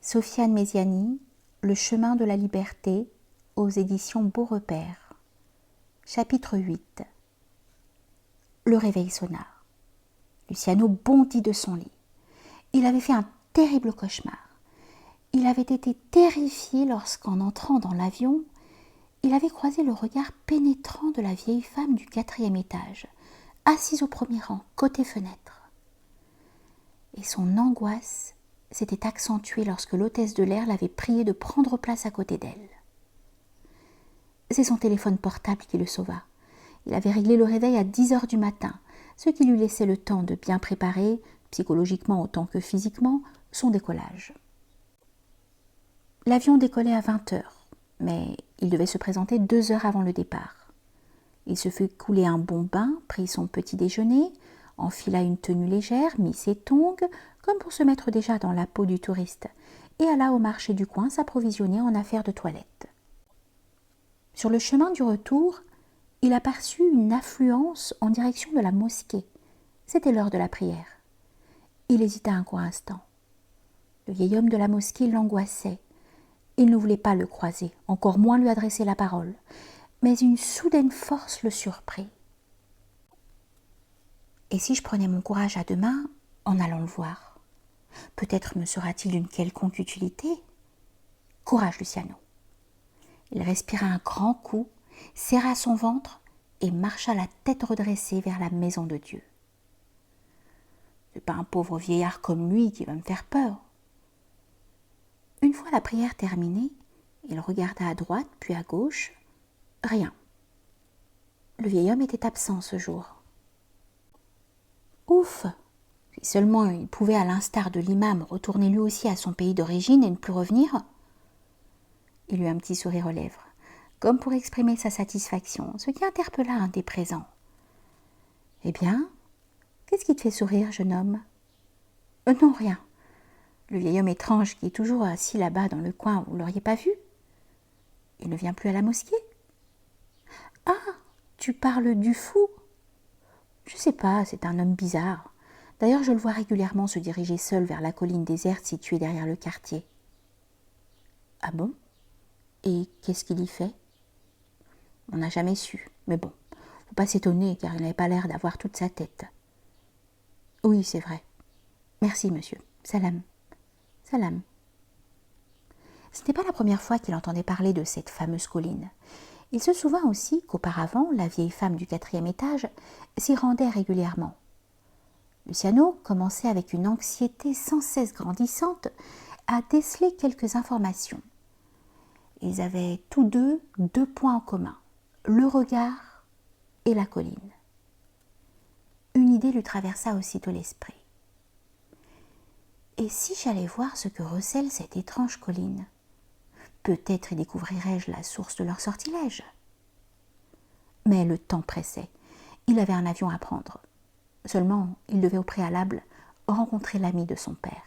Sofiane Méziani, Le chemin de la liberté, aux éditions Beau Repère. Chapitre 8. Le réveil sonna. Luciano bondit de son lit. Il avait fait un terrible cauchemar. Il avait été terrifié lorsqu'en entrant dans l'avion, il avait croisé le regard pénétrant de la vieille femme du 4e étage, assise au premier rang, côté fenêtre. Et son angoisse s'était accentuée lorsque l'hôtesse de l'air l'avait prié de prendre place à côté d'elle. C'est son téléphone portable qui le sauva. Il avait réglé le réveil à 10 heures du matin, ce qui lui laissait le temps de bien préparer, psychologiquement autant que physiquement, son décollage. L'avion décollait à 20 heures, mais il devait se présenter 2 heures avant le départ. Il se fit couler un bon bain, prit son petit déjeuner, enfila une tenue légère, mit ses tongs, comme pour se mettre déjà dans la peau du touriste, et alla au marché du coin s'approvisionner en affaires de toilette. Sur le chemin du retour, il aperçut une affluence en direction de la mosquée. C'était l'heure de la prière. Il hésita un court instant. Le vieil homme de la mosquée l'angoissait. Il ne voulait pas le croiser, encore moins lui adresser la parole. Mais une soudaine force le surprit. Et si je prenais mon courage à deux mains en allant le voir? Peut-être me sera-t-il d'une quelconque utilité? Courage, Luciano. Il respira un grand coup, serra son ventre et marcha la tête redressée vers la maison de Dieu. C'est pas un pauvre vieillard comme lui qui va me faire peur. Une fois la prière terminée, il regarda à droite puis à gauche. Rien. Le vieil homme était absent ce jour. Ouf! Si seulement il pouvait, à l'instar de l'imam, retourner lui aussi à son pays d'origine et ne plus revenir. Il eut un petit sourire aux lèvres, comme pour exprimer sa satisfaction, ce qui interpella un des présents. « Eh bien, qu'est-ce qui te fait sourire, jeune homme ?»« Non, rien. Le vieil homme étrange qui est toujours assis là-bas dans le coin, vous ne l'auriez pas vu? Il ne vient plus à la mosquée? »« Ah, tu parles du fou? Je ne sais pas, c'est un homme bizarre. D'ailleurs, je le vois régulièrement se diriger seul vers la colline déserte située derrière le quartier. »« Ah bon? Et qu'est-ce qu'il y fait? » On n'a jamais su, mais bon, faut pas s'étonner car il n'avait pas l'air d'avoir toute sa tête. Oui, c'est vrai. Merci, monsieur. Salam. Salam. Ce n'était pas la première fois qu'il entendait parler de cette fameuse colline. Il se souvint aussi qu'auparavant, la vieille femme du 4e étage s'y rendait régulièrement. Luciano commençait avec une anxiété sans cesse grandissante à déceler quelques informations. Ils avaient tous deux points en commun, le regard et la colline. Une idée lui traversa aussitôt l'esprit. Et si j'allais voir ce que recèle cette étrange colline? Peut-être y découvrirais-je la source de leur sortilège. Mais le temps pressait. Il avait un avion à prendre. Seulement, il devait au préalable rencontrer l'ami de son père.